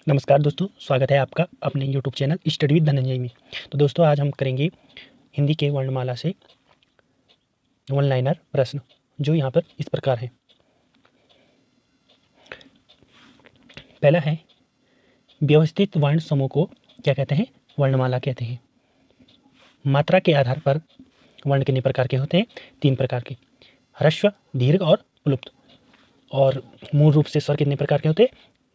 नमस्कार दोस्तों, स्वागत है आपका अपने YouTube channel study with Dhananjay में। तो दोस्तों आज हम करेंगे हिंदी के वर्णमाला से वन लाइनर प्रश्न, जो यहाँ पर इस प्रकार है। पहला है, व्यवस्थित वर्ण समूह को क्या कहते हैं? वर्णमाला कहते हैं। मात्रा के आधार पर वर्ण कितने प्रकार के होते हैं? 3 प्रकार के, ह्रस्व, दीर्घ और प्लुप्त। और मूल रूप से स्वर कितने प्रकार के होते हैं?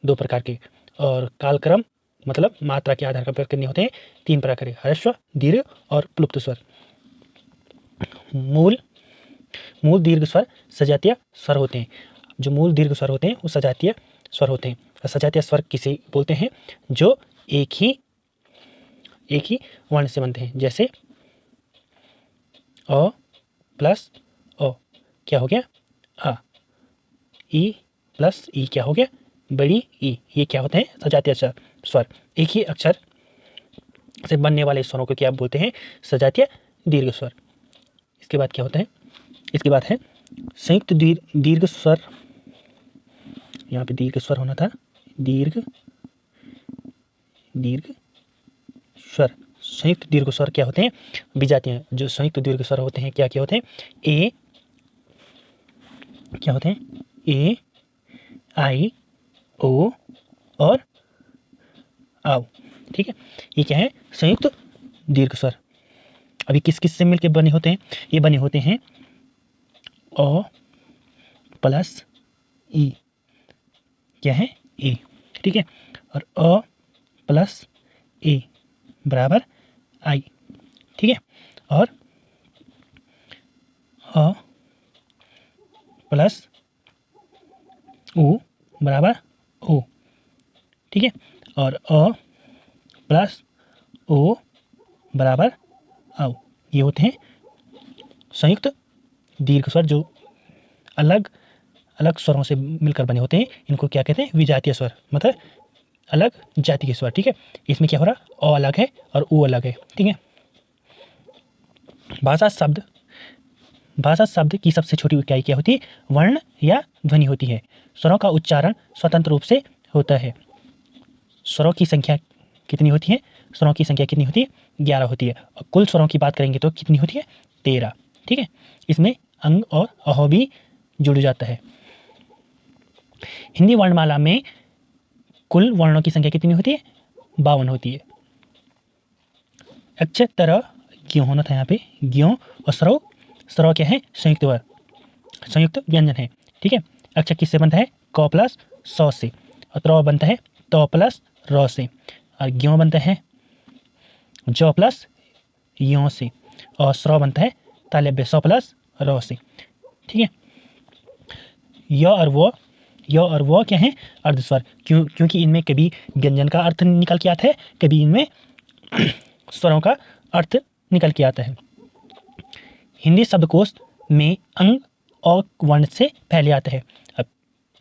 2 प्रकार के। और कालक्रम मतलब मात्रा के आधार पर कितने होते हैं? 3 प्रकार के, ह्रस्व, दीर्घ और प्लुप्त स्वर। मूल दीर्घ स्वर सजातीय स्वर होते हैं। जो मूल दीर्घ स्वर होते हैं वो सजातीय स्वर होते हैं। सजातीय स्वर किसे बोलते हैं? जो एक ही वर्ण से बनते हैं। जैसे अ प्लस अ क्या हो गया? आ। ई प्लस ई क्या हो गया? बड़ी ई। ये क्या होते हैं? सजातीय स्वर। एक ही अक्षर से बनने वाले स्वरों को क्या बोलते हैं? सजातीय दीर्घ स्वर। इसके बाद क्या होता है? इसके बाद है संयुक्त दीर्घ स्वर। यहाँ पे दीर्घ स्वर होना था, दीर्घ स्वर। संयुक्त दीर्घ स्वर क्या होते हैं? विजातीय। जो संयुक्त दीर्घ स्वर होते हैं क्या क्या होते हैं? ए क्या होते हैं? ए, आई, ओ और आओ। ठीक है, ये क्या है? संयुक्त दीर्घ स्वर। अभी किस किस से मिलकर बने होते हैं? ये बने होते हैं अ प्लस ई। क्या है? ए। ठीक है, और अ प्लस ए बराबर आई। ठीक है, और अ प्लस ओ बराबर ओ। ठीक है, और अ प्लस ओ बराबर आओ। ये होते हैं संयुक्त दीर्घ स्वर, जो अलग अलग स्वरों से मिलकर बने होते हैं। इनको क्या कहते हैं? विजातीय स्वर, मतलब अलग जाति के स्वर। ठीक है, इसमें क्या हो रहा? अ अलग है और ऊ अलग है। ठीक है, भाषा शब्द की सबसे छोटी इकाई क्या होती है? वर्ण या ध्वनि होती है। स्वरों का उच्चारण स्वतंत्र रूप से होता है। स्वरों की संख्या कितनी होती है? स्वरों की संख्या कितनी होती है? 11 होती है। और कुल स्वरों की बात करेंगे तो कितनी होती है? 13। ठीक है, इसमें अंग और अहो भी जुड़ जाता है। हिंदी वर्णमाला में कुल वर्णों की संख्या कितनी होती है? 52 होती है। अक्षर तरह ज्यों होना था यहाँ पे, ज्यों। और सरव क्या है? संयुक्त व्यंजन है। ठीक है, अक्षर किससे बनता है? क प्लस सौ से। और त्र बनता है त प्लस र से। और ज्यों बनता है ज प्लस यों से। और स्र बनता है तालव्य स प्लस र से। ठीक है, य और वो क्या है? अर्धस्वर। क्योंकि इनमें कभी व्यंजन का अर्थ निकल के आता है, कभी इनमें स्वरों का अर्थ निकल के आता है। हिंदी शब्दकोश में अंग और वर्ण से पहले आता है। अब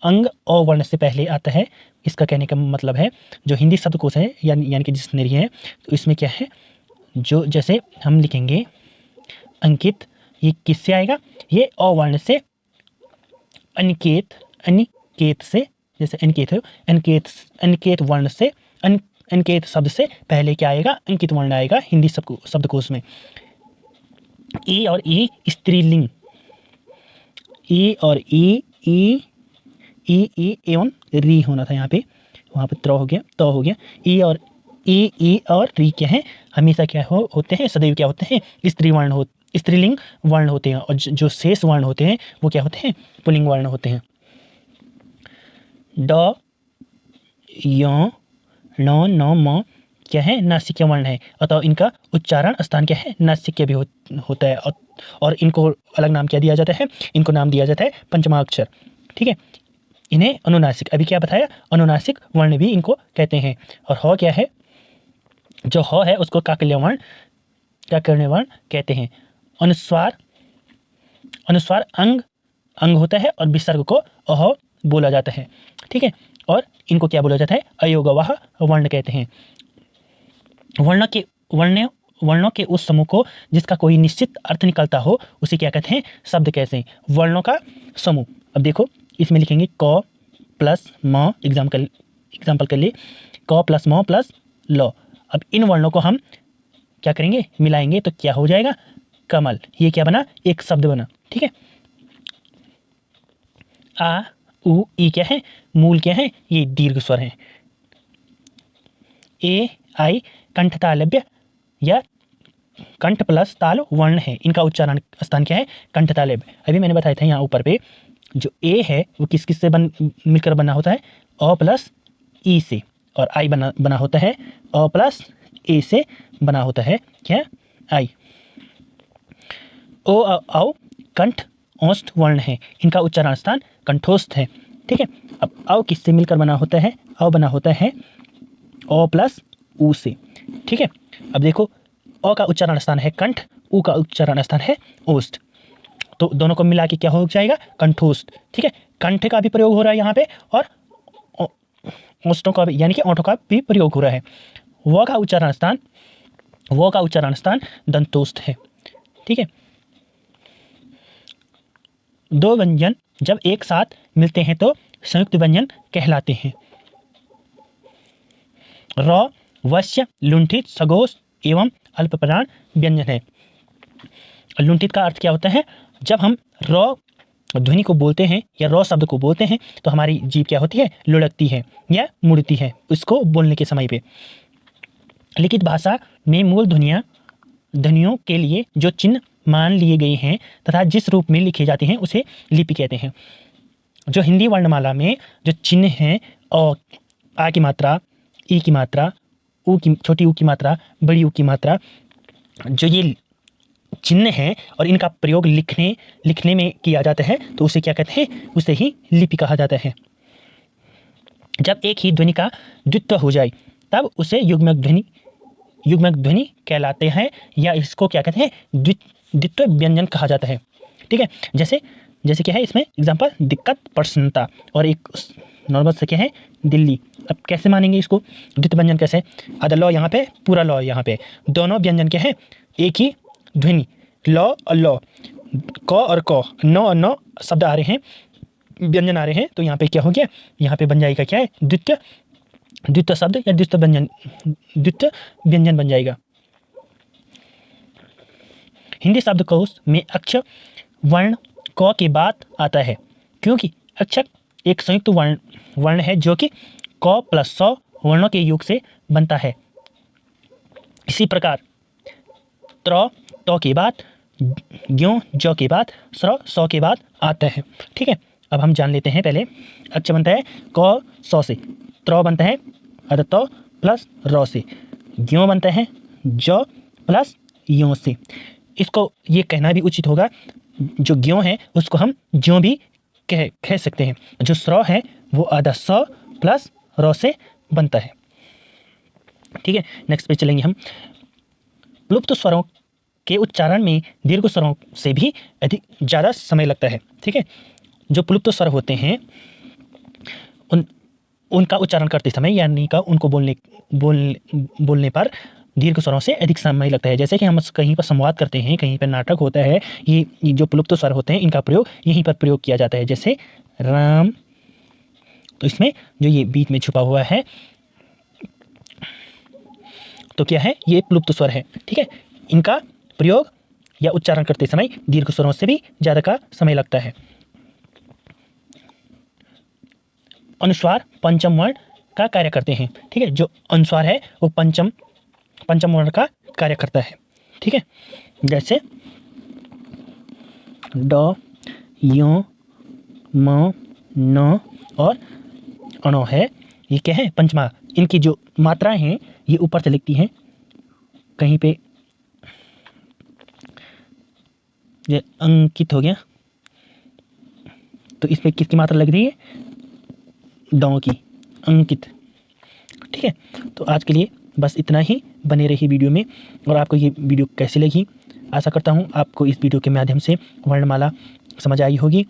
अंग और वर्ण से पहले आता है, इसका कहने का मतलब है जो हिंदी शब्दकोश है यानी कि डिक्शनरी है, तो इसमें क्या है? जो जैसे हम लिखेंगे अंकित, ये किससे आएगा? ये अ वर्ण से। अनिकेत से, जैसे अनिकेत है, अनिकेत वर्ण से, अनिकेत शब्द से पहले क्या आएगा? अंकित वर्ण आएगा हिंदी शब्दकोश में। ए और ई स्त्रीलिंग। ए और ई एवं री होना था यहाँ पे, वहाँ पे त्र हो गया, त हो गया। ई और री क्या है? हमेशा क्या होते हैं? सदैव क्या होते हैं? स्त्रीलिंग वर्ण होते हैं। और जो शेष वर्ण होते हैं वो क्या होते हैं? पुल्लिंग वर्ण होते हैं। ड, य, ण, न, म क्या है? नासिक्य वर्ण है, अतः इनका उच्चारण स्थान क्या है? नासिक्य भी होता है। और इनको अलग नाम क्या दिया जाता है? इनको नाम दिया जाता है पंचमाक्षर। ठीक है, इन्हें अनुनासिक, अभी क्या बताया? अनुनासिक वर्ण भी इनको कहते हैं। और ह क्या है? जो ह है उसको काकल्य वर्ण कहते हैं। अनुस्वार अंग होता है और विसर्ग को अह बोला जाता है। ठीक है, और इनको क्या बोला जाता है? अयोगवाह वर्ण कहते हैं। वर्णों के उस समूह को जिसका कोई निश्चित अर्थ निकलता हो उसे क्या कहते हैं? शब्द कहते हैं। वर्णों का समूह। अब देखो, इसमें लिखेंगे क प्लस म, एग्जाम्पल एग्जाम्पल के लिए क प्लस म प्लस ल। अब इन वर्णों को हम क्या करेंगे, मिलाएंगे तो क्या हो जाएगा, कमल। ये क्या बना, एक शब्द बना। ठीक है, आ उ ई क्या है, मूल क्या है, ये दीर्घ स्वर है। ए आई कंठ तालव्य या कंठ प्लस ताल वर्ण है, इनका उच्चारण स्थान क्या है, कंठ तालव्य। अभी मैंने बताया था यहाँ ऊपर पे जो ए है वो किस किस से मिलकर बना होता है, अ प्लस ई से, और आई बना होता है अ प्लस ए से बना होता है क्या, आई। ओ औ कंठ ओष्ठ वर्ण है, इनका उच्चारण स्थान कंठोस्थ है। ठीक है, अब औ किससे मिलकर बना होता है, औ बना होता है ओ प्लस ऊ से। ठीक है, अब देखो अ का उच्चारण स्थान है कंठ, ऊ का उच्चारण स्थान है ओष्ठ, तो दोनों को मिला के क्या हो जाएगा, कंठोष्ठ। ठीक है, कंठ का भी प्रयोग हो रहा है यहाँ पे और ओष्ठों का भी, यानी कि ओठों का भी प्रयोग हो रहा है। व का उच्चारण स्थान दंतोष्ठ है। ठीक है, दो व्यंजन जब एक साथ मिलते हैं तो संयुक्त व्यंजन कहलाते हैं। र वश्य लुंठित सघोष एवं अल्पप्राण व्यंजन है। लुंठित का अर्थ क्या होता है, जब हम र ध्वनि को बोलते हैं या र शब्द को बोलते हैं तो हमारी जीभ क्या होती है, लुढ़कती है या मुड़ती है उसको बोलने के समय पे। लिखित भाषा में मूल ध्वनियों के लिए जो चिन्ह मान लिए गए हैं तथा जिस रूप में लिखे जाते हैं उसे लिपि कहते हैं। जो हिंदी वर्णमाला में जो चिन्ह हैं, आ की मात्रा, ई की मात्रा, ऊ की, छोटी ऊ की मात्रा, बड़ी ऊ की मात्रा, जो ये चिन्ह हैं और इनका प्रयोग लिखने में किया जाता है तो उसे क्या कहते हैं, उसे ही लिपि कहा जाता है। जब एक ही ध्वनि का द्वित्व हो जाए तब उसे युग्मक ध्वनि कहलाते हैं, या इसको क्या कहते हैं, द्वित्व व्यंजन कहा जाता है। ठीक है, जैसे क्या है इसमें एग्जाम्पल, दिक्कत, प्रसन्नता, और एक नॉर्मल से क्या है, दिल्ली। अब कैसे मानेंगे इसको द्वित्व व्यंजन, कैसे, आधा लॉ यहाँ पे, पूरा लॉ यहाँ पे, दोनों व्यंजन क्या है, एक ही ध्वनि, लॉ और लॉ, क और क, न और न शब्द आ रहे हैं, व्यंजन आ रहे हैं, तो यहाँ पे क्या हो गया, यहाँ पे बन जाएगा क्या है, द्वित्व शब्द या द्वित्व व्यंजन बन जाएगा। हिंदी शब्दकोश में अक्षर वर्ण क के बाद आता है, क्योंकि अक्षर एक संयुक्त वर्ण है जो कि क प्लस स वर्णों के योग से बनता है। इसी प्रकार त्र तो के बाद, ज्यों ज के बाद, स्र स के बाद आता है। ठीक है, अब हम जान लेते हैं, पहले अक्षर बनता है क स से, त्र बनता है त प्लस र से, ज्यों बनता है ज प्लस यों से। इसको ये कहना भी उचित होगा, जो ज्यों है उसको हम ज्यों भी कह सकते हैं। जो स्र है वो आधा स प्लस र से बनता है। ठीक है, नेक्स्ट पे चलेंगे हम। प्लुप्त स्वरों के उच्चारण में दीर्घ स्वरों से भी ज़्यादा समय लगता है। ठीक है, जो प्लुप्त स्वर होते हैं उनका उच्चारण करते समय, यानी का उनको बोलने पर दीर्घ स्वरों से अधिक समय लगता है। जैसे कि हम कहीं पर संवाद करते हैं, कहीं पर नाटक होता है, ये जो प्लुप्त स्वर होते हैं इनका प्रयोग यहीं पर प्रयोग किया जाता है। जैसे राम, तो इसमें जो ये बीच में छुपा हुआ है तो क्या है, ये प्लुप्त स्वर है। ठीक है, इनका प्रयोग या उच्चारण करते समय दीर्घ स्वरों से भी ज़्यादा का समय लगता है। अनुस्वार पंचम वर्ण का कार्य करते हैं। ठीक है, जो अनुस्वार है वो पंचम वर्ण का कार्य करता है। ठीक है, जैसे ड, य, म, न और अणो है, ये क्या है, पंचमा। इनकी जो मात्राएं हैं ये ऊपर से लिखती हैं, कहीं पे ये अंकित हो गया तो इसमें किसकी मात्रा लग रही है, ड की, अंकित। ठीक है, तो आज के लिए बस इतना ही, बने रही वीडियो में। और आपको ये वीडियो कैसी लगी, आशा करता हूँ आपको इस वीडियो के माध्यम से वर्णमाला समझ आई होगी।